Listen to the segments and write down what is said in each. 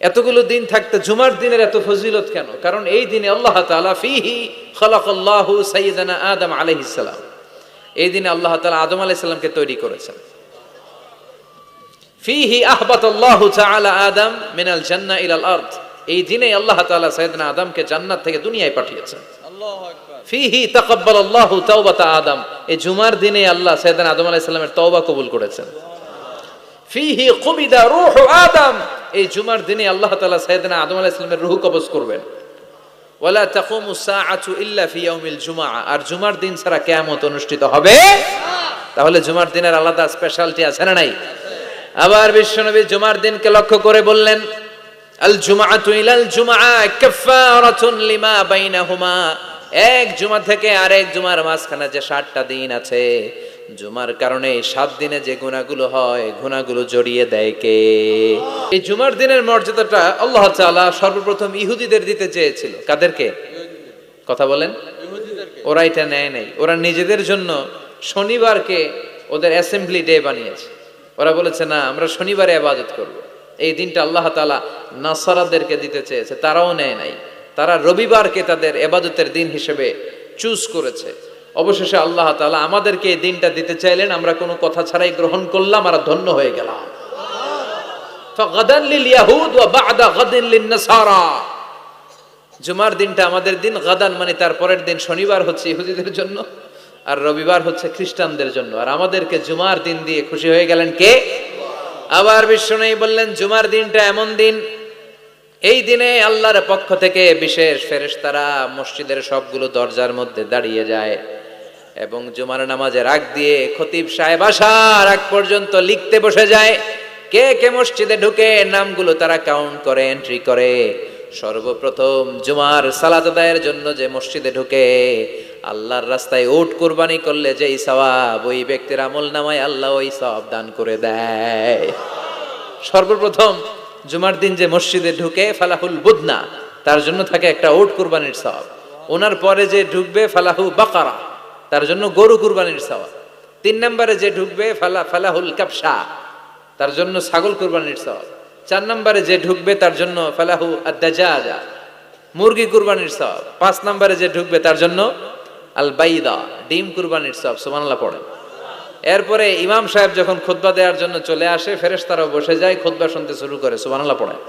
এতগুলো দিন থাকতে জুমার দিনের এত ফজিলত কেন? কারণ এই দিনে আল্লাহ তাআলা ফিহি খালাকাল্লাহু সাইয়্যিদানা আদম আলাইহিস সালাম, এই দিনে আল্লাহ তাআলা আদম আলাইহিস সালামকে তৈরি করেছেন। ফিহি আহবাতাল্লাহু তাআলা আদম মিনাল জান্নাহ ইলাল আরদ, এই দিনে আল্লাহ তাআলা সাইয়্যিদানা আদমকে জান্নাত থেকে দুনিয়ায় পাঠিয়েছেন। আল্লাহু আকবার। ফিহি তাকাব্বালাল্লাহু তাওবাতা আদম, এই জুমার দিনে আল্লাহ সাইয়্যিদানা আদম আলাইহিস সালামের তওবা কবুল করেছেন। ফিহি কুবিদা রূহু আদম, এই জুমার দিনে আল্লাহ তাআলা সাইয়্যিদানা আদম আলাইহিস সালামের রূহ কবজ করবেন। ওয়ালা তাকুমু সাআতু ইল্লা ফি ইয়াউমিল জুমআ, আর জুমার দিন ছাড়া কিয়ামত অনুষ্ঠিত হবে না। তাহলে জুমার দিনের আলাদা স্পেশালিটি আছে না নাই? আবার বিশ্বনবী জুমার দিনকে লক্ষ্য করে বললেন, আল জুমআতু ইলাল জুমআ কাফফারাতুন লিমা বাইনাহুমা, এক জুমা থেকে আরেক জুমার মাঝখানে যে 7টা দিন আছে, জুমার কারণে 7 দিনে যে গুনাহগুলো হয়, গুনাহগুলো জড়িয়ে দেয় কে? এই জুমার দিনের মর্যাদাটা আল্লাহ তাআলা সর্বপ্রথম ইহুদিদের দিতে চেয়েছিল। কাদেরকে? কথা বলেন। ওরা এটা নেয় নাই, ওরা নিজেদের জন্য শনিবারকে ওদের অ্যাসেম্বলি ডে বানিয়েছে। ওরা বলেছে না, আমরা শনিবারে ইবাদত করব। এই দিনটা আল্লাহ তাআলা নাসারাদেরকে দিতে চেয়েছে, তারাও নেয় নাই। তারা রবিবারকে তাদের ইবাদতের দিন হিসেবে চুজ করেছে। অবশেষে আল্লাহ তাআলা আমাদেরকে এই দিনটা দিতে চাইলেন, আমরা কোনো কথা ছাড়াই গ্রহণ করলাম, আর ধন্য হয়ে গেলাম। ফাগাদান লিল ইয়াহুদ ওয়া বা'দা গাদিন লিন নাসারা, জুমার দিনটা আমাদের দিন, গাদান মানে তার পরের দিন শনিবার হচ্ছে ইহুদিদের জন্য, আর রবিবার হচ্ছে খ্রিস্টানদের জন্য। আর আমাদেরকে জুমার দিন দিয়ে খুশি হয়ে গেলেন কে? আবার বিশ্বনবী বললেন, জুমার দিনটা এমন দিন, এই দিনে আল্লাহর পক্ষ থেকে বিশেষ ফেরেশতারা মসজিদের সবগুলো দরজার মধ্যে দাঁড়িয়ে যায় এবং জুমার নামাজের আগ দিয়ে খতিব সাহেব আসার আগ পর্যন্ত লিখতে বসে যায়। কে কে মসজিদে ঢুকে নামগুলো তারা কাউন্ট করে, এন্ট্রি করে। সর্বপ্রথম জুমার সালাত আদায়ের জন্য যে মসজিদে ঢুকে, আল্লাহর রাস্তায় উট কুরবানি করলে যেই সওয়াব, ওই ব্যক্তির আমলনামায় আল্লাহ ওই সওয়াব দান করে দেয়। সর্বপ্রথম জুমার দিন যে মসজিদে ঢুকে ফালাহুল বুদনা, তার জন্য থাকে একটা উট কুরবানির সওয়াব। ওনার পরে যে ঢুকবে ফালাহু বাকারা, তার জন্য গরু কুরবানির সওয়াব। 3 নম্বরে যে ঢুকবে ফালাহুল কাবশা, তার জন্য ছাগল কুরবানির সওয়াব। 4 নম্বরে যে ঢুকবে তার জন্য ফালাহু আদ-দাজাজা, মুরগি কুরবানির সওয়াব। 5 নম্বরে যে ঢুকবে তার জন্য আল বাইদা, ডিম কুরবানির সওয়াব। সুবহানাল্লাহ পড়েন। এরপরে ইমাম সাহেব যখন খুতবা দেওয়ার জন্য চলে আসে, ফেরেশতারাও বসে যায়, খুতবা শুনতে শুরু করে। সুবহানাল্লাহ পড়েন।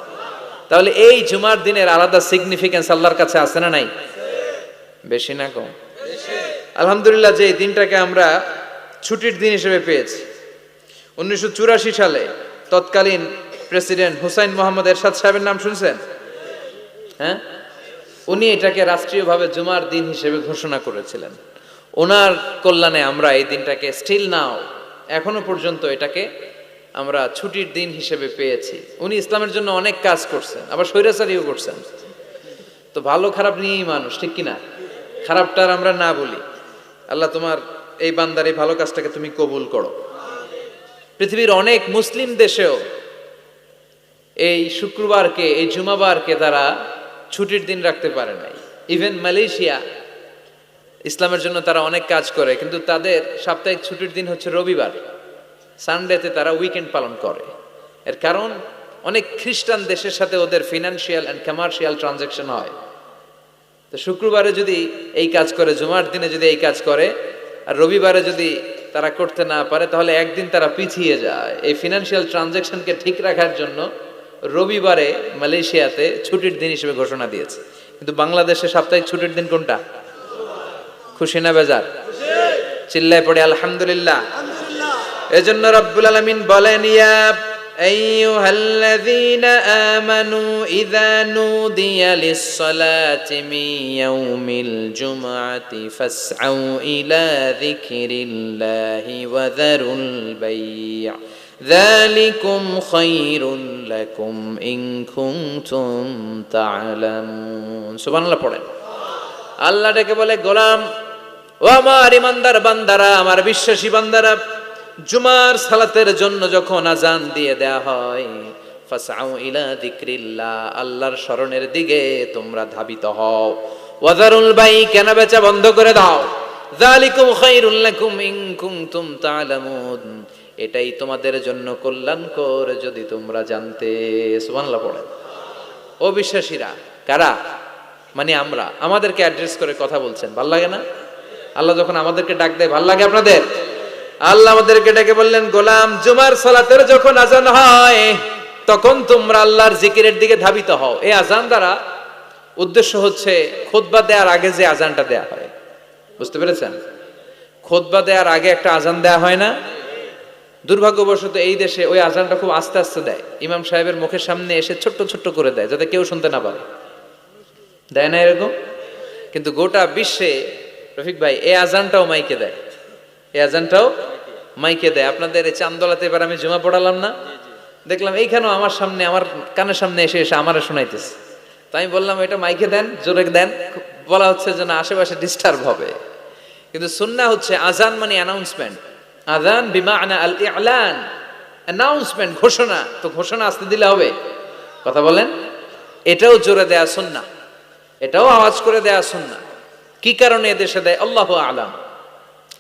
তাহলে এই জুমার দিনের আলাদা সিগনিফিকেন্স আল্লাহর কাছে আছে না নাই? বেশি না কম? আলহামদুলিল্লাহ যে এই দিনটাকে আমরা ছুটির দিন হিসেবে পেয়েছি। 1984 সালে তৎকালীন প্রেসিডেন্ট হুসাইন মোহাম্মদ এরশাদ সাহেবের নাম শুনছেন? হ্যাঁ, উনি এটাকে রাষ্ট্রীয়ভাবে জুমার দিন হিসেবে ঘোষণা করেছিলেন। ওনার কল্যাণে আমরা এই দিনটাকে স্টিল নাও, এখনো পর্যন্ত এটাকে আমরা ছুটির দিন হিসেবে পেয়েছি। উনি ইসলামের জন্য অনেক কাজ করছেন, আবার স্বৈরাচারীও করছেন। তো ভালো খারাপ নিয়েই মানুষ, ঠিক কিনা? খারাপটার আমরা না বলি। আল্লাহ তোমার এই বান্দার এই ভালো কাজটাকে তুমি কবুল করো। পৃথিবীর অনেক মুসলিম দেশেও এই শুক্রবারকে, এই জুমাবারকে তারা ছুটির দিন রাখতে পারে নাই। ইভেন মালয়েশিয়া, ইসলামের জন্য তারা অনেক কাজ করে, কিন্তু তাদের সাপ্তাহিক ছুটির দিন হচ্ছে রবিবার। সানডেতে তারা উইকেন্ড পালন করে। এর কারণ অনেক খ্রিস্টান দেশের সাথে ওদের ফিনান্সিয়াল অ্যান্ড কমার্শিয়াল ট্রানজাকশন হয়। তো শুক্রবারে যদি এই কাজ করে, জুমার দিনে যদি এই কাজ করে, আর রবিবারে যদি তারা করতে না পারে, তাহলে একদিন তারা পিছিয়ে যায়। এই ফিনান্সিয়াল ট্রানজাকশনকে ঠিক রাখার জন্য রবিবারে মালয়েশিয়াতে ছুটির দিন হিসেবে ঘোষণা দিয়েছে। কিন্তু বাংলাদেশে সাপ্তাহিক ছুটির দিন কোনটা? খুশি না বেজার? চিল্লায় পড়ে আলহামদুলিল্লাহ। এজন্য রব্বুল আলামিন বলেন, ইয়া আইয়ুহাল্লাযীনা আমানু ইযা নুদিয়া লিস-সালাতি মিন ইয়াউমিল জুমআতি ফাসআউ ইলা যিকরিল্লাহি ওয়া যারুল বাই', যালিকুম খায়রুল লাকুম ইন কুনতুম তা'লামুন। সুবহানাল্লাহ পড়েন। আল্লাহ ডেকে বলে, গোলাম ও আমার ইমানদার বান্দারা, আমার বিশ্বাসী বান্দারা, জুমার সালাতের জন্য যখন আজান দিয়ে দেয়া হয়, ফাসআউ ইলা যিকরিল্লাহ, আল্লাহর স্মরণের দিকে তোমরা ধাবিত হও। ওয়াজারুল বাই, কেনা বেচা বন্ধ করে দাও। যালিকুম খায়রুল লাকুম ইন কুনতুম তা'লামুন, এটাই তোমাদের জন্য কল্যাণকর যদি তোমরা জানতে। সুবহানাল্লাহ পড়েন। অবিশ্বাসীরা কারা? মানে আমরা, আমাদেরকে অ্যাড্রেস করে কথা বলছেন, ভাল লাগে না? আল্লাহ যখন আমাদেরকে ডাক দেয় ভাল লাগে আপনাদের? আল্লাহ আমাদেরকে ডেকে বললেন, গোলাম জুমার সালাতের যখন আজান হয় তখন তোমরা আল্লাহর জিকিরের দিকে ধাবিত হও। এই আজান দ্বারা উদ্দেশ্য হচ্ছে খুতবা দেওয়ার আগে যে আজানটা দেয়া হয়, বুঝতে পেরেছেন? খুতবা দেওয়ার আগে একটা আজান দেয়া হয় না? দুর্ভাগ্যবশত এই দেশে ওই আজানটা খুব আস্তে আস্তে দেয়, ইমাম সাহেবের মুখের সামনে এসে ছোট্ট ছোট্ট করে দেয় যাতে কেউ শুনতে না পারে, দেয় না এরকম? কিন্তু গোটা বিশ্বে রফিক ভাই এই আজানটাও মাইকে দেয়, এই আজানটাও মাইকে দেয়। আপনাদের এই চান্দোলাতে এবার আমি জুমা পড়ালাম না, দেখলাম এইখানেও আমার সামনে, আমার কানের সামনে এসে এসে আমারে শোনাইতেছে। তো আমি বললাম এটা মাইকে দেন, জোরে দেন, বলা হচ্ছে যেন আশেপাশে ডিস্টার্ব হবে। কিন্তু সুন্নাহ হচ্ছে আজান মানে অ্যানাউন্সমেন্ট, আযান বিমা'না আল ই'লান, অ্যানাউন্সমেন্ট, ঘোষণা। তো ঘোষণা আসতে দিলে হবে? কথা বলেন। এটাও জোরে দেয়া সুন্নাহ, এটাও আওয়াজ করে দেয়া সুন্নাহ। কি কারণে এদেশে দেয়? আল্লাহু আ'লাম,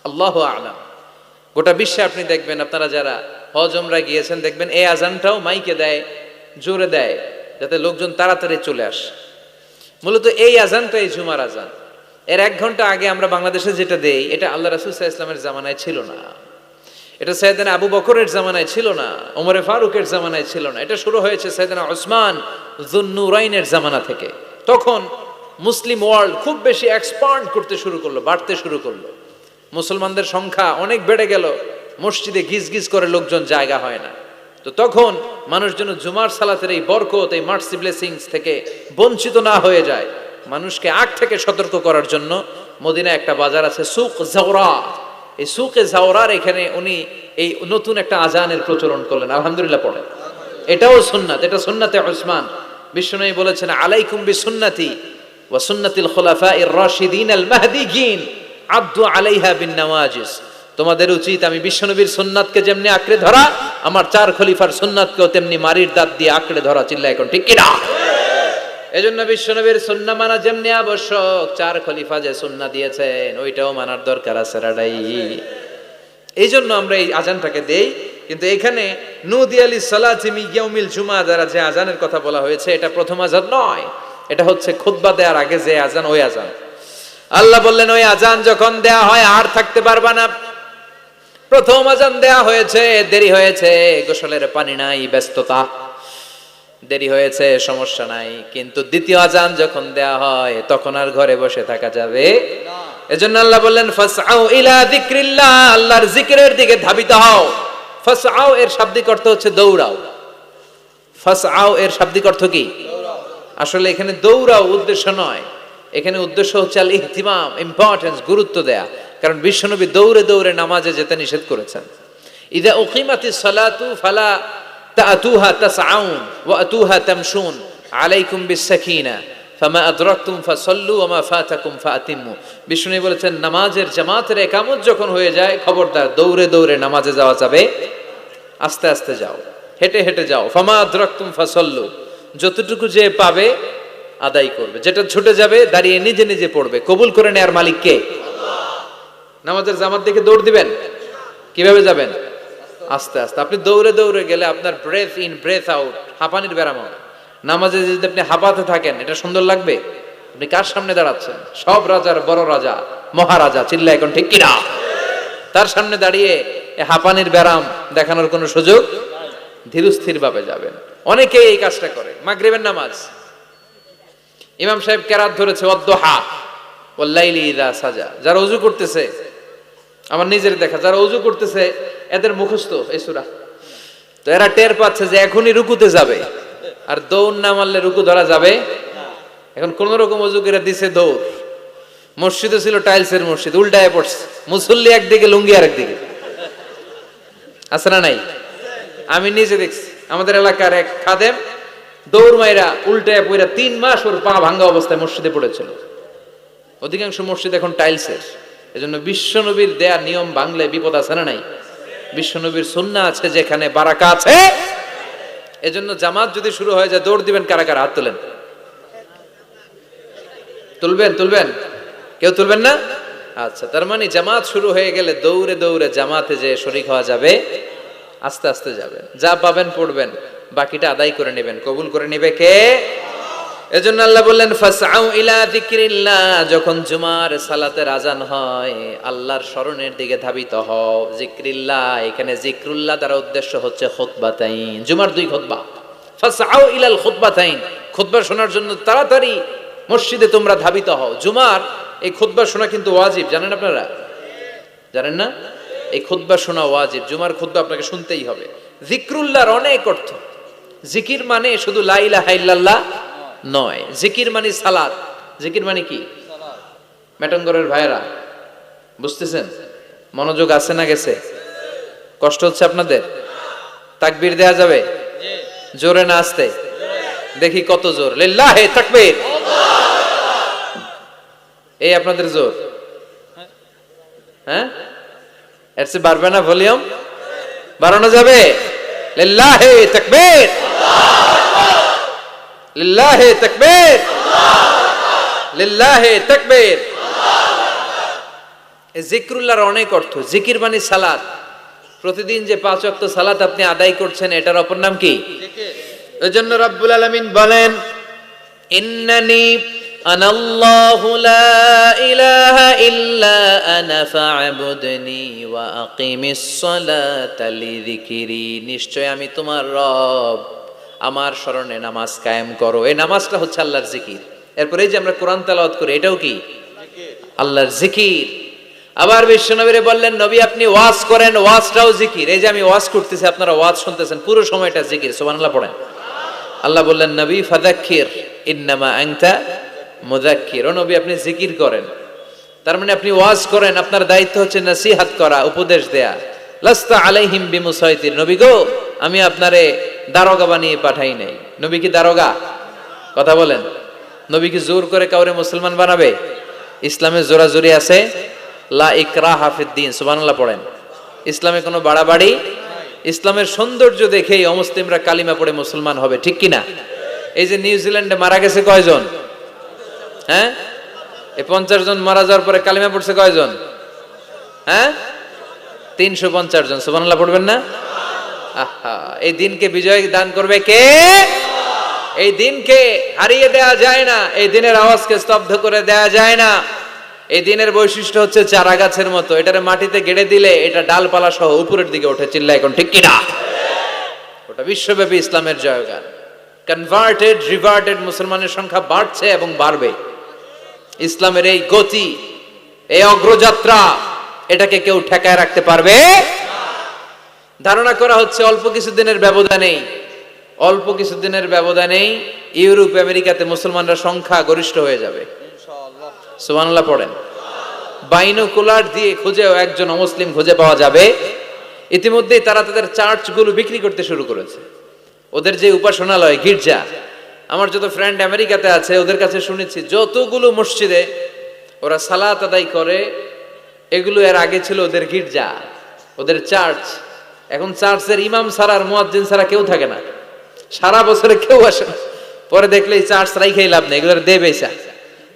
আল্লাহু আ'লাম। গোটা বিশ্বে আপনি দেখবেন, আপনারা যারা হজ উমরা গিয়েছেন দেখবেন এই আজানটাও মাইকে দেয়, জোরে দেয়, যাতে লোকজন তাড়াতাড়ি চলে আসে। মূলত এই আজানটা এই জুমার আজান। এর 1 ঘন্টা আগে আমরা বাংলাদেশে যেটা দেই, এটা আল্লাহ রাসূল সাল্লাল্লাহু আলাইহি ওয়াসাল্লামের জামানায় ছিল না, এটা সাইয়েদনা আবু বকরের জামানায় ছিল না, ওমরে ফারুকের জামানায় ছিল না, এটা শুরু হয়েছে সাইয়েদনা উসমান যুন্নুরাইনের জামানা থেকে। তখন মুসলিম ওয়ার্ল্ড খুব বেশি এক্সপান্ড করতে শুরু করলো, বাড়তে শুরু করলো, মুসলমানদের সংখ্যা অনেক বেড়ে গেল, মসজিদে গিজ গিজ করে লোকজন জায়গা হয় না। তো তখন মানুষ যেন জুমার সালাতের এই বরকত, এই মার্সি ব্লেসিংস থেকে বঞ্চিত না হয়ে যায়, মানুষকে আগ থেকে সতর্ক করার জন্য মদিনায় একটা বাজার আছে সুক জাওরা, এই সুকে জাওরার এখানে উনি এই নতুন একটা আজানের প্রচলন করলেন। আলহামদুলিল্লাহ পড়েন, এটাও সুন্নাত, এটা সুন্নাতে উসমান। বিশ্বনবী বলেছেন, আলাইকুম বিসুন্নতি ওয়া সুন্নাতিল খুলাফাইর রাশিদিন আল মাহদিয়িন আদু আলাইহা বিন নওয়াজিস। তোমাদের উচিত আমি বিশ্বনবীর সুন্নাতকে যেমনি আঁকড়ে ধরা, আমার 4 খলিফার সুন্নাতকেও তেমনি মারির দাঁত দিয়ে আঁকড়ে ধরা। চিল্লায় এখন ঠিক কিনা? এজন্য বিশ্বনবীর সুন্নাহ মানা যেমনি আবশ্যক, 4 খলিফা যে সুন্নাহ দিয়েছেন ওইটাও মানার দরকার আছে রাডাই। এই জন্য আমরা এই আজানটাকে দেই। কিন্তু এখানে নুদি আলী সালাতি মি ইয়াউমিল জুমা দ্বারা যে আজানের কথা বলা হয়েছে, এটা প্রথম আজান নয়, এটা হচ্ছে খুতবা দেওয়ার আগে যে আজান, ওই আজান। আল্লাহ বললেন ওই আজান যখন দেয়া হয় আর থাকতে পারবা না। প্রথম আজান দেয়া হয়েছে, দেরি হয়েছে, গোসলের পানি নাই, ব্যস্ততা, দেরি হয়েছে, সমস্যা নাই। কিন্তু দ্বিতীয় আজান যখন দেয়া হয় তখন আর ঘরে বসে থাকা যাবে না। এজন্য আল্লাহ বললেন ফাসআউ ইলা যিকরিল্লাহ, আল্লাহর জিকিরের দিকে ধাবিত হও। ফাসআউ এর শাব্দিক অর্থ হচ্ছে দৌড়াও। ফাসআউ এর শাব্দিক অর্থ কি? আসলে এখানে দৌড়াও উদ্দেশ্য নয়, এখানে উদ্দেশ্য হচ্ছে আল ইহতিমাম, ইম্পর্টেন্স, গুরুত্ব দেয়া। কারণ বিশ্বনবী দৌড়ে দৌড়ে নামাজে যেতে নিষেধ করেছেন। ইযা উকিমাতিস সালাতু ফালা তা'তুহা তাসআউন ওয়া আতুহা তামশুন আলাইকুম বিস-সাকিনা ফামা আদরাকতুম ফাসাল্লু ওয়া মা ফাতাকুম ফাআতিমু। বিশ্বনবী বলেছেন নামাজের জামাতের ইকামত যখন হয়ে যায়, খবরদার দৌড়ে দৌড়ে নামাজে যাওয়া যাবে, আস্তে আস্তে যাও, হেঁটে হেঁটে যাও। ফামা আদরাকতুম ফাসাল্লু, যতটুকু যে পাবে আদায় করবে, যেটা ছুটে যাবে দাঁড়িয়ে নিজে নিজে পড়বে। কবুল করে নেয়ার মালিক কে? আল্লাহ। নামাজের জামাত দেখে দৌড় দিবেন, কিভাবে যাবেন? আস্তে আস্তে। আপনি দৌড়ে দৌড়ে গেলে আপনার ব্রেথ ইন ব্রেথ আউট, হাঁপানির ব্যারাম হবে। নামাজে যদি আপনি হাঁপাতে থাকেন, এটা সুন্দর লাগবে? আপনি কার সামনে দাঁড়াচ্ছেন? সব রাজার বড় রাজা, মহারাজা, চিল্লা এখন ঠিক কিনা? তার সামনে দাঁড়িয়ে হাঁপানির ব্যারাম দেখানোর কোনো সুযোগ? ধীরস্থির ভাবে যাবেন। অনেকেই এই কাজটা করে। মাগরিবের নামাজ, ইমাম সাহেব কেরাত ধরেছে ওয়াদ-দুহা ওয়াল লাইলি ইযা সাজা, যারা ওযু করতেছে, আমার নিজের দেখা, যারা ওযু করতেছে এদের মুখস্থ এই সূরা, তো এরা টের পাচ্ছে যে এখনই রুকুতে যাবে, আর দৌড় না মারলে রুকু ধরা যাবে না। এখন কোন রকম ওযু করে দিছে দৌড়। মসজিদে ছিল টাইলসের মসজিদ, উল্টায় পড়ছে, মুসল্লি একদিকে, লুঙ্গি আরেকদিকে। আছে না নাই? আমি নিজে দেখছি, আমাদের এলাকার এক খাদেম দৌড় মাইরা উল্টায় পইরা 3 মাস ওর পা ভাঙা অবস্থায় মসজিদে পড়েছিল। অধিকাংশ মসজিদ এখন টাইলসের। এজন্য বিশ্বনবীর দেয়া নিয়ম ভাঙলে বিপদ আছে না নাই? বিশ্বনবীর সুন্নাহ আছে যেখানে বারাকা আছে। এজন্য জামাত যদি শুরু হয়ে যায়, দৌড় দিবেন কারা কারা? হাত তোলেন। তুলবেন? তুলবেন? কেউ তুলবেন না? আচ্ছা, তার মানে জামাত শুরু হয়ে গেলে দৌড়ে দৌড়ে জামাতে যে শরীক হওয়া যাবে, আস্তে আস্তে যাবেন, যা পাবেন পড়বেন, বাকিটা আদায় করে নেবেন। কবুল করে নেবে কে? এজন্য আল্লাহ বললেন ফাসআউ ইলা যিকরিল্লাহ, যখন জুমার সালাতের আজান হয় আল্লাহর স্মরণের দিকে ধাবিত হও। যিকরিল্লাহ, এখানে যিকরুল্লাহ দ্বারা উদ্দেশ্য হচ্ছে খুতবাতাইন, জুমার দুই খুতবা। ফাসআউ ইলাল খুতবাতাইন, খুতবা শোনার জন্য তাড়াতাড়ি মসজিদে তোমরা ধাবিত হও। জুমার এই খুতবা শোনা কিন্তু ওয়াজিব, জানেন আপনারা? জানেন না? এই খুতবা শোনা ওয়াজিব, জুমার খুতবা আপনাকে শুনতেই হবে। যিকরুল্লাহর অনেক অর্থ। জিকির মানে শুধু লা ইলাহা ইল্লাল্লাহ নয়, জিকির মানে সালাত। জিকির মানে কি? মেটনগরের ভাইরা বুঝতেছেন? মনোযোগ আছে না গেছে? কষ্ট হচ্ছে আপনাদের? তাকবীর দেয়া যাবে? জোরে না আসতে? দেখি কত জোর। লিল্লাহি তাকবীর। এই আপনাদের জোর? হ্যাঁ, এর চেয়ে বাড়বে না ভলিউম? বাড়ানো যাবে? লিল্লাহি তাকবীর, লিল্লাহি তাকবীর, লিল্লাহি তাকবীর। এই যিকরুল্লাহর অনেক অর্থ। জিকির মানে সালাত। প্রতিদিন যে 5 ওয়াক্ত সালাত আপনি আদায় করছেন এটার অপর নাম কি? জিকির। এজন্য রব্বুল আলামিন বলেন ইন্নানি আনাল্লাহু লা ইলাহা ইল্লা আনা ফা'বুদনি ওয়া আকিমিস সালাতা লিযিকরি, নিশ্চয় আমি তোমার রব, আমার স্মরণে নামাজ কায়েম করো। এই নামাজটা হচ্ছে আল্লাহর জিকির। এরপরে এই যে আমরা কোরআন তেলাওয়াত করি এটাও কি? আল্লাহর জিকির। আবার বিশ্বনবীরে বললেন নবী আপনি ওয়াজ করেন, ওয়াজটাও জিকির। এই যে আমি ওয়াজ করতেছি, আপনারা ওয়াজ শুনতেছেন, পুরো সময়টা জিকির। সুবহানাল্লাহ পড়েন। আল্লাহ বললেন নবী ফাযাক্কির ইন্নামা আনতা মুযাক্কির, ও নবী আপনি জিকির করেন, তার মানে আপনি ওয়াজ করেন, আপনার দায়িত্ব হচ্ছে নসিহত করা, উপদেশ দেয়া। লাস্তা আলাইহিম বিমুসাইতির, নবী গো আমি আপনারে দারোগা বানিয়ে পাঠাই নাই। নবী কি দারোগা? কথা বলেন। নবী কি জোর করে কাউরে মুসলমান বানাবে? ইসলামে জোরাজুরি আছে? লা ইকরাহা ফিদ্দিন। সুবহানাল্লাহ পড়েন। ইসলামে কোনো বাড়াবাড়ি? ইসলামের সৌন্দর্য দেখেই অমুসলিমরা কালিমা পড়ে মুসলমান হবে, ঠিক কিনা? এই যে নিউজিল্যান্ডে মারা গেছে কয়জন? হ্যাঁ, এই 50 জন মারা যাওয়ার পরে কালিমা পড়ছে কয়জন? হ্যাঁ, 350 জন। সুবহানাল্লাহ পড়বেন না? আহা, এই দিনকে বিজয় দান করবে কে? এই দিনকে হারিয়ে দেয়া যায় না, এই দিনের আওয়াজকে স্তব্ধ করে দেয়া যায় না। এই দিনের বৈশিষ্ট্য হচ্ছে চারা গাছের মতো, এটারে মাটিতে গেড়ে দিলে এটা ডালপালা সহ উপরের দিকে ওঠে। চিল্লা এখন ঠিক কিনা? ওটা বিশ্বব্যাপী ইসলামের জয়গান। কনভার্টেড রিভার্টেড মুসলমানের সংখ্যা বাড়ছে এবং বাড়বে। ইসলামের এই গতি, এই অগ্রযাত্রা, এটাকে কেউ ঠেকায় রাখতে পারবে? ধারণা করা হচ্ছে অল্প কিছুদিনের ব্যবধানেই, অল্প কিছুদিনের ব্যবধানেই ইউরোপ আমেরিকাতে মুসলমানরা সংখ্যা গরিষ্ঠ হয়ে যাবে। সুবহানাল্লাহ পড়েন। বাইনোকুলার দিয়ে খুঁজেও একজন অমুসলিম খুঁজে পাওয়া যাবে। ইতিমধ্যেই তারা তাদের চার্চগুলো বিক্রি করতে শুরু করেছে। ওদের যে উপাসনালয়, গির্জা, আমার যত ফ্রেন্ড আমেরিকাতে আছে ওদের কাছে শুনেছি যতগুলো মসজিদে ওরা সালাত আদায় করে এগুলো এর আগে ছিল ওদের গির্জা, ওদের চার্চ। এখন চার্চের ইমাম ছাড়া আর মুয়াজ্জিন ছাড়া কেউ থাকে না, সারা বছরে কেউ আসে না। পরে দেখলে এই চার্চ রাইখাই লাভ নেই, এগুলোর দে বেচা।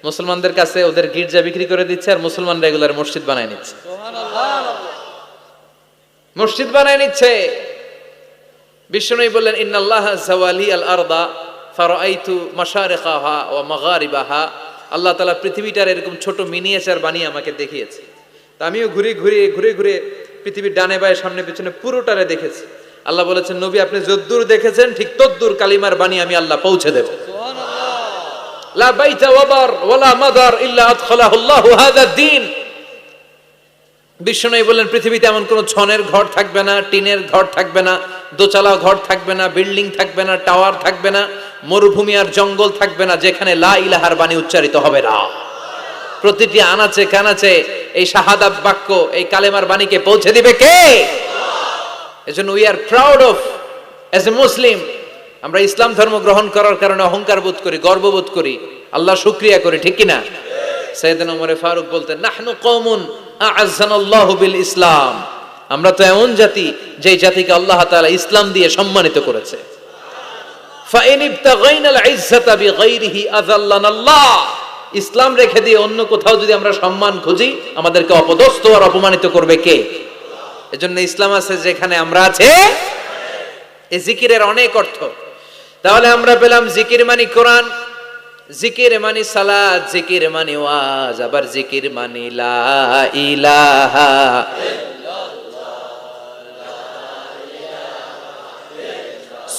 মুসলমানদের কাছে ওদের গির্জা বিক্রি করে দিচ্ছে আর মুসলমানরা এগুলোর মসজিদ বানায় নিচ্ছে। মসজিদ বানায় নিচ্ছে। বিশ্বনবী বললেন ইন্নাল্লাহা যাওয়ালি আল আরদা ফারাআইতু মাশারিকাহা ওয়া মাগারিবাহা, আল্লাহ তাআলা পৃথিবীটার এরকম ছোট মিনিয়েচার বানিয়ে আমাকে দেখিয়েছে। তা আমিও ঘুরে ঘুরে পৃথিবীর ডানে বায়ে সামনে পিছনে পুরোটারে দেখেছি। আল্লাহ বলেছেন নবী আপনি যদ্দূর দেখেছেন ঠিক তদ্দূর কালিমার বাণী আমি আল্লাহ পৌঁছে দেব। লা বাইতা ওয়াবার ওয়ালা মাদার ইল্লা আদখালাহু আল্লাহু হাযা দ্বীন। বিশ্বনবী বললেন পৃথিবীতে এমন কোন ছনের ঘর থাকবে না, টিনের ঘর থাকবে না, দোচালা ঘর থাকবে না, বিল্ডিং থাকবে না, টাওয়ার থাকবে না, মরুভূমি আর জঙ্গল থাকবে না যেখানে লা ইলাহার বাণী উচ্চারিত হবে না। প্রতিটি আনাচে কানাচে এই শাহাদাত বাক্য, এই কালেমার বাণীকে পৌঁছে দিবে কে? এজন্য we are proud of as a Muslim. আমরা ইসলাম ধর্ম গ্রহণ করার কারণে অহংকার বোধ করি, গর্ববোধ করি, আল্লাহ শুকরিয়া করি, ঠিক কিনা? সাইয়েদনা ওমর ফারুক বলতেন নাহনু কওমুন আ'আজ্জানাল্লাহু বিল ইসলাম, আমরা তো এমন জাতি যেই জাতিকে আল্লাহ তাআলা ইসলাম দিয়ে সম্মানিত করেছে। ফাইন ইবতাগাইনাল ইজ্জাতা বিগাইরিহি আযাল্লানাল্লাহ, ইসলাম রেখে দিয়ে অন্য কোথাও যদি আমরা সম্মান খুঁজি আমাদেরকে অপদস্থ আর অপমানিত করবে কে? এজন্য ইসলাম আছে যেখানে আমরা আছে। এই জিকিরের অনেক অর্থ। তাহলে আমরা পেলাম জিকির মানে কোরআন, জিকির মানে সালাত, জিকির মানে ওয়াজ, আবার জিকির মানে লা ইলাহা।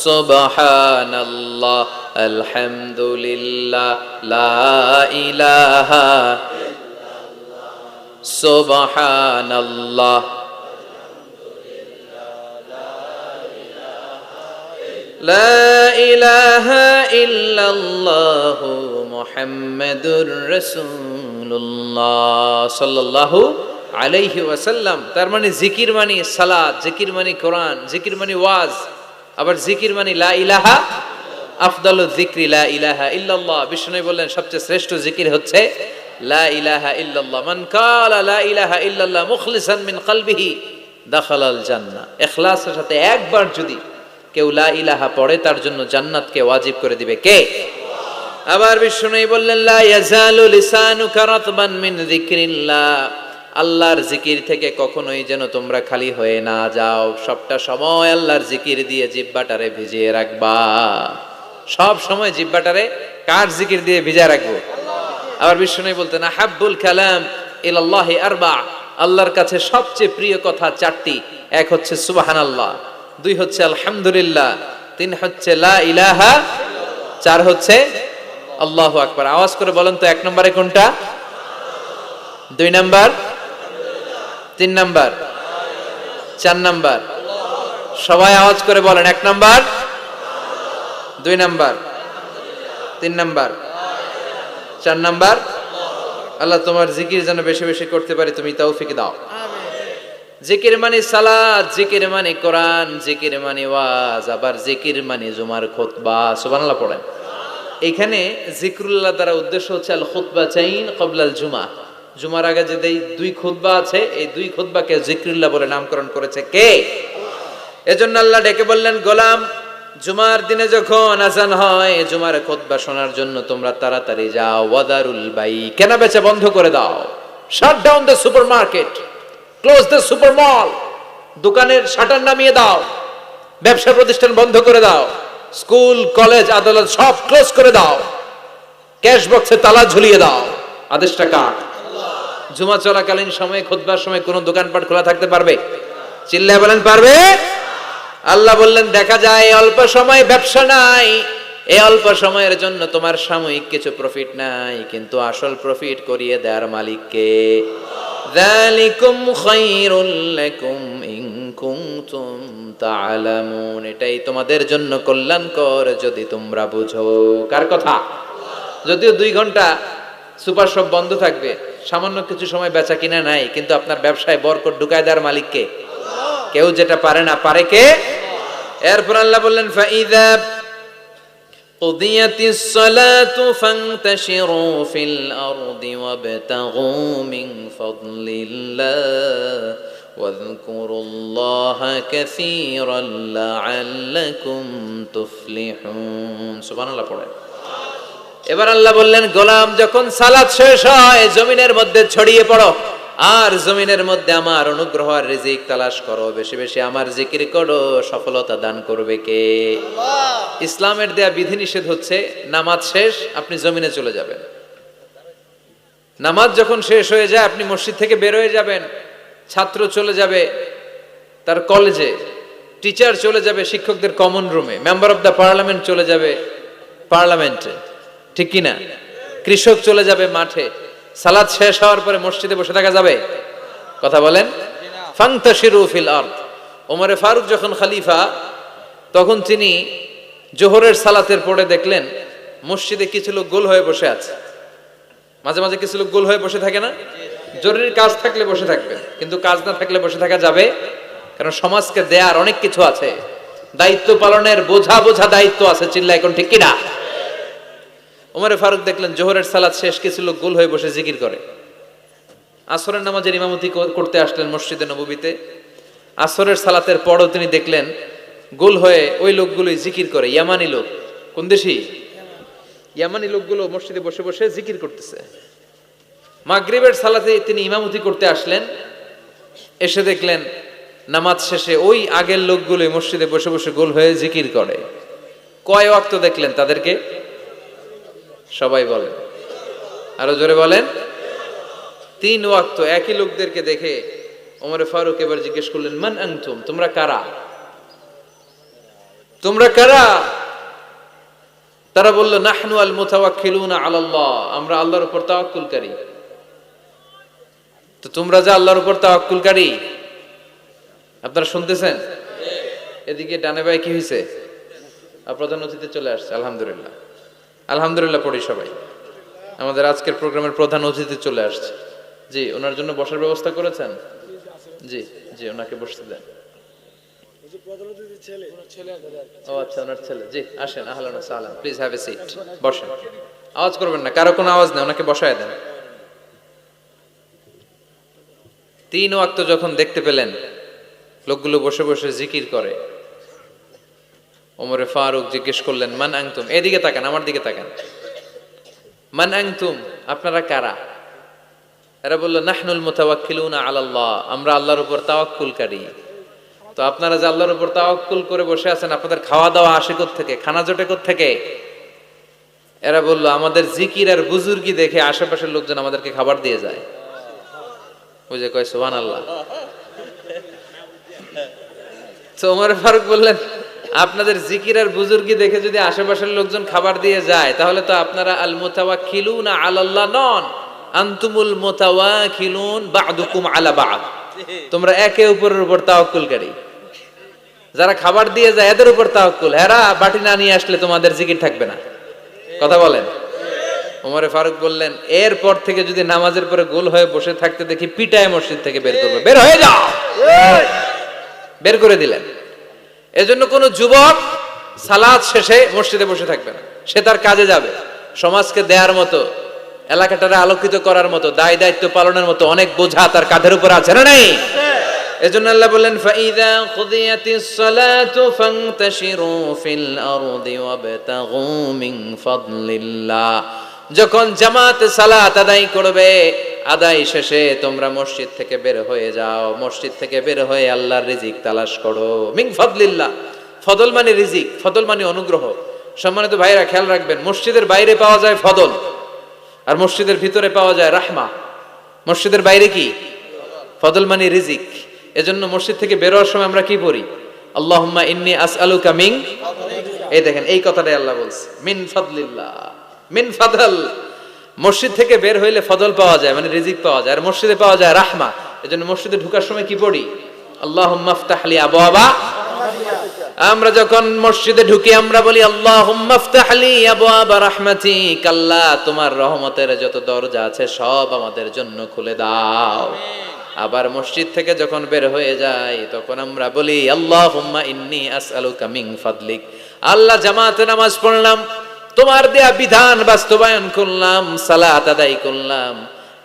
সুবহানাল্লাহ, আলহামদুলিল্লাহ, লা ইলাহা, সুবহানাল্লাহ, লা ইলাহা ইল্লাল্লাহু মুহাম্মাদুর রাসূলুল্লাহ সাল্লাল্লাহু আলাইহি ওয়াসাল্লাম। তার মানে জিকির মানে সালাত, জিকির মানে কোরআন, জিকির মানে ওয়াজ, আবার জিকির মানে লা ইলাহা। আফদালুয যিকরি লা ইলাহা ইল্লাল্লাহ। বিষ্ণু বললেন সবচেয়ে শ্রেষ্ঠ জিকির হচ্ছে লা ইলাহা ইল্লাল্লাহ। মান কালা লা ইলাহা ইল্লাল্লাহ মুখলিসান মিন কলবিহি দাখালাল জান্নাহ। ইখলাসের সাথে একবার যদি কেউ লা ইলাহা পড়ে তার জন্য জান্নাতকে ওয়াজিব করে দিবে কে? আবার বিষ্ণু বললেন লা ইয়াজালু লিসানুকা রাতবান মিন যিকরিল্লাহ। আল্লাহর জিকির থেকে কখনোই যেন তোমরা খালি হয়ে না যাও, সবটা সময় আল্লাহর জিকির দিয়ে জিহ্বাটারে ভিজিয়ে রাখবা। সব সময় জিহ্বাটারে কার জিকির দিয়ে ভিজিয়ে রাখবো? আবার বিষ্ণু বলতেন আহাব্বুল কালাম ইলাল্লাহি আরবা। আল্লাহর কাছে সবচেয়ে প্রিয় কথা চারটি। এক হচ্ছে সুবহানাল্লাহ, দুই হচ্ছে আলহামদুলিল্লাহ, তিন হচ্ছে লা ইলাহা, চার হচ্ছে আল্লাহু আকবার। আওয়াজ করে বলেন তো এক নম্বরে কোনটা, দুই নাম্বার, তিন নাম্বার, চার নাম্বার? সবাই আওয়াজ করে বলেন এক নাম্বার, দুই নাম্বার, তিন নাম্বার, চার নাম্বার। আল্লাহ তোমার জিকির যেন বেশি বেশি করতে পারি তুমি তৌফিক দাও। জিকির মানে সালাত, জিকির মানে কোরআন, জিকির মানে ওয়াজ, আবার জিকির মানে জুমার খুতবা। সুবহানাল্লাহ পড়েন। এখানে জিকরুল্লাহ দ্বারা উদ্দেশ্য হচ্ছে আল খুতবাতাইন ক্বাবলাল জুমা। জুমার আগে যে দুই খুতবা আছে, এই দুই খুতবাকে জিকরুল্লাহ বলে নামকরণ করেছে কে? এজন্য আল্লাহ ডেকে বললেন গোলাম, জুমার দিনে যখন আজান হয় জুমার খুতবা শোনার জন্য তোমরা তাড়াতাড়ি যাও। ওয়াদারুল বাই, কেনা বেচা বন্ধ করে দাও। Shut down the supermarket, close the super মল। দোকানের শাটার নামিয়ে দাও, ব্যবসা প্রতিষ্ঠান বন্ধ করে দাও, স্কুল কলেজ আদালত সব ক্লোজ করে দাও, ক্যাশ বক্সে তালা ঝুলিয়ে দাও। আদেশটা কার? জুমা চলাকালীন সময়ে খুতবার সময় কোন দোকানপাট খোলা থাকতে পারবে? চিল্লায় বলেন পারবে? আল্লাহ বললেন দেখা যায় অল্প সময় ব্যবসা নাই, এই অল্প সময়ের জন্য তোমার সাময়িক কিছু প্রফিট নাই, কিন্তু আসল প্রফিট করিয়ে দেওয়ার মালিক কে? যালিকুম খায়রুল লাকুম ইন কুনতুম তা'লামুন। এটাই তোমাদের জন্য কল্যাণকর যদি তোমরা বুঝো। কার কথা? যদিও 2 ঘন্টা সুপার শপ বন্ধ থাকবে, সামান্য কিছু সময় বেচা কিনা নাই, কিন্তু আপনার ব্যবসায় বরকত ঢুকায় দেওয়ার মালিক কে? কেউ যেটা পারে না পারে কে? এরপর আল্লাহ বললেন ফাইযা কুদিয়াতিস সালাতু ফান্তাশিরু ফিল আরদি ওয়াবতাগু মিন ফাদলিল্লাহ ওয়াযকুরুল্লাহা কাসীরান লাআল্লাকুম তুফলিহুন। সুবহানাল্লাহ পড়েন। এবার আল্লাহ বললেন গোলাম যখন সালাত শেষ হয় জমিনের মধ্যে ছড়িয়ে পড়ো, আর জমিনের মধ্যে আমার অনুগ্রহ আর রিজিক তালাশ করো, বেশি বেশি আমার জিকির করো। সফলতা দান করবে কে? আল্লাহ। ইসলামের দেয়া বিধিনিষেধ হচ্ছে নামাজ শেষ আপনি জমিনে চলে যাবেন। নামাজ যখন শেষ হয়ে যায় আপনি মসজিদ থেকে বের হয়ে যাবেন, ছাত্র চলে যাবে তার কলেজে, টিচার চলে যাবে শিক্ষকদের কমন রুমে, মেম্বার অফ দ্য পার্লামেন্ট চলে যাবে পার্লামেন্টে, ঠিক কিনা? কৃষক চলে যাবে মাঠে। সালাত শেষ হওয়ার পরে মসজিদে বসে থাকা যাবে? কথা বলেন। ফান্তাশিরু ফিল আরদ। ওমরে ফারুক যখন খলিফা তখন তিনি জোহরের সালাতের পরে দেখলেন মসজিদে কিছু লোক গোল হয়ে বসে আছে। মাঝে মাঝে কিছু লোক গোল হয়ে বসে থাকে না? জরুরি কাজ থাকলে বসে থাকবে, কিন্তু কাজ না থাকলে বসে থাকা যাবে? কারণ সমাজকে দেয়ার অনেক কিছু আছে, দায়িত্ব পালনের বোঝা বোঝা দায়িত্ব আছে। চিল্লা এখন ঠিক কিনা? ওমরে ফারুক দেখলেন জোহরের সালাত শেষ কিছু লোক গোল হয়ে বসে জিকির করে। আসরের নামাজের ইমামতি করতে আসলেন মসজিদে নববীতে। আসরের সালাতের পরও তিনি দেখলেন গোল হয়ে ওই লোকগুলোই জিকির করে। ইয়ামানি লোক। কোন দেশি? ইয়ামানি লোকগুলো মসজিদে বসে বসে জিকির করতেছে। মাগরিবের সালাতে তিনি ইমামতি করতে আসলেন, এসে দেখলেন নামাজ শেষে ওই আগের লোকগুলোই মসজিদে বসে বসে গোল হয়ে জিকির করে। কয় ওয়াক্ত দেখলেন তাদেরকে? সবাই বলেন, আরো জোরে বলেন। 3 ওয়াক্ত একই লোকদেরকে দেখে ওমরে ফারুক এবার জিজ্ঞেস করলেন, মান আনতুম, তোমরা কারা, তোমরা কারা? তারা বলল, নাহনু আল মুতাওয়াক্কিলুনা আলাল্লাহ, আমরা আল্লাহর উপর তাওয়াক্কুলকারী। তো তোমরা যে আল্লাহর উপর তাওয়াক্কুলকারী, আপনারা শুনতেছেন? এদিকে ডানে বাই কি হয়েছে? প্রধান অতিথি চলে আসছে, আলহামদুলিল্লাহ। আলহামদুলিল্লাহ পড়ি সবাই। আমাদের আজকের প্রোগ্রামের প্রধান অতিথি চলে আসছে। জি, ওনার জন্য বসার ব্যবস্থা করেছেন? জি জি, ওনাকে বসতে দেন। ও আচ্ছা, ওনার ছেলে। জি, আসেন, আহলান ওয়া সাহলান, প্লিজ হ্যাভ এ সিট, বসেন। আওয়াজ করবেন না, কারো কোনো আওয়াজ নেই, ওনাকে বসায় দেন। 3 ওয়াক্ত যখন দেখতে পেলেন লোকগুলো বসে বসে জিকির করে, ওমরে ফারুক জিজ্ঞেস করলেন, মান আনতুম, এদিকে তাকান, আমার দিকে তাকান, মান আনতুম, আপনারা কারা? এরা বলল, নাহনুল মুতাওয়াক্কিলুনা আলাল্লাহ, আমরা আল্লাহর উপর তাওয়াক্কুলকারী। তো আপনারা যে আল্লাহর উপর তাওয়াক্কুল করে বসে আছেন, আপনাদের খাওয়া দাওয়া আসে কোত্থেকে, খানা জোটে কোত্থেকে? এরা বলল, আমাদের জিকির আর বুজুর্গি দেখে আশেপাশের লোকজন আমাদেরকে খাবার দিয়ে যায়। ওই যে কয় সুবহানাল্লাহ। তো ওমর ফারুক বললেন, আপনাদের জিকির আর বুজুর্গি দেখে যদি আশেপাশের লোকজন খাবার দিয়ে যায়, তাহলে তো আপনারা আল মুতাওয়াক্কিলুনা আলাল্লাহ নন, আনতুমুল মুতাওয়াক্কিলুন বা'দুকুম আলা বা'দ, তোমরা একে অপরের উপর তাওয়াক্কুলকারী। যারা খাবার দিয়ে যায় এদের উপর তাওয়াক্কুল, এরা বাটি না নিয়ে আসলে তোমাদের জিকির থাকবে না। কথা বলেন। ওমর ফারুক বললেন, এরপর থেকে যদি নামাজের পরে গোল হয়ে বসে থাকতে দেখি, পিটায় মসজিদ থেকে বের করবে, বের হয়ে যাও, বের করে দিলেন। এজন্য কোন যুবক সালাত শেষে মসজিদে বসে থাকবে না, সে তার কাজে যাবে। সমাজকে দেয়ার মতো, এলাকাটারে আলোকিত করার মতো, দায় দায়িত্ব পালনের মতো অনেক বোঝা তার কাঁধের উপর আছে, না নেই? এজন্য আল্লাহ বললেন, ফাইদা কুদিয়াতিস সালাতু ফান্তাশিরু ফিল আরদি ওয়াবতাগু মিন ফাদলিল্লাহ, যখন জামাত সালাত আদায় করবে, আদায় শেষে তোমরা মসজিদ থেকে বের হয়ে যাও, মসজিদ থেকে বের হয়ে আল্লাহর রিজিক তালাশ করো। মিন ফাদলিল্লাহ, ফদল মানে রিজিক, ফদল মানে অনুগ্রহ। সম্মানিত ভাইরা খেয়াল রাখবেন, মসজিদের বাইরে পাওয়া যায় ফদল, আর মসজিদের ভিতরে পাওয়া যায় রাহমা। মসজিদের বাইরে কি? ফদল মানে রিজিক। এজন্য মসজিদ থেকে বের হওয়ার সময় আমরা কি পড়ি? আল্লাহুম্মা ইন্নী আসআলুকা মিন, এই দেখেন এই কথাটাই আল্লাহ বলছে, মিন ফাদলিল্লাহ, মিন ফাদল। মসজিদ থেকে বের হইলে ফদল পাওয়া যায়, মানে রিজিক পাওয়া যায়, আর মসজিদে পাওয়া যায় রাহমা। এজন্য মসজিদে ঢোকার সময় কি পড়ি? আল্লাহুম্মা ইফতাহ লি আবওয়াবা। আমরা যখন মসজিদে ঢুকি আমরা বলি, আল্লাহুম্মা ইফতাহ লি আবওয়াবা রাহমাতিক, আল্লাহ তোমার রহমতের যত দরজা আছে সব আমাদের জন্য খুলে দাও। আবার মসজিদ থেকে যখন বের হয়ে যায় তখন আমরা বলি, আল্লাহুম্মা ইন্নী আসআলুকা মিন ফাদলিক, আল্লাহ জামাতে নামাজ পড়লাম, তোমার দেয়া বিধান বাস্তবায়ন করলাম, সালাত আদায় করলাম,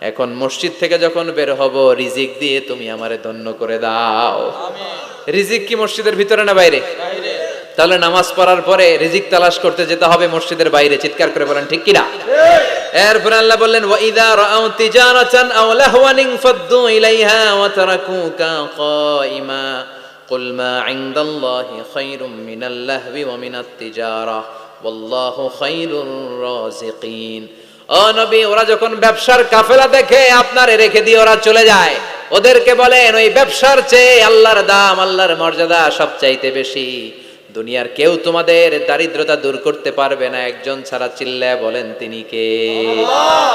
এখন মসজিদ থেকে যখন বের হব রিজিক দিয়ে তুমি আমারে ধন্য করে দাও। রিজিক কি মসজিদের ভিতরে না বাইরে? তাহলে নামাজ পড়ার পরে রিজিক তালাশ করতে যেতে হবে মসজিদের বাইরে। চিৎকার করে বলেন ঠিক কিনা? এরপর আল্লাহ বললেন, ওয়া ইযা রাআউ তিজারাতান আও লাহওয়ান ফাদ্দু ইলাইহা ওয়া তারাকুকা কাইমা কুল মা ইনদাল্লাহি খায়রুম মিনাল লাহবি ওয়া মিনাত তিজারা ওয়াল্লাহু খায়রুর রাযিকিন। ও নবী, ওরা যখন ব্যবসার কাফেলা দেখে আপনারে রেখে দিয়ে ওরা চলে যায়, ওদেরকে বলেন ওই ব্যবসার চেয়ে আল্লাহর দাম, আল্লাহর মর্যাদা সবচাইতে বেশি। দুনিয়ার কেউ তোমাদের দারিদ্রতা দূর করতে পারবে না, একজন ছাড়া। চিল্লায় বলেন তিনি কে? আল্লাহ।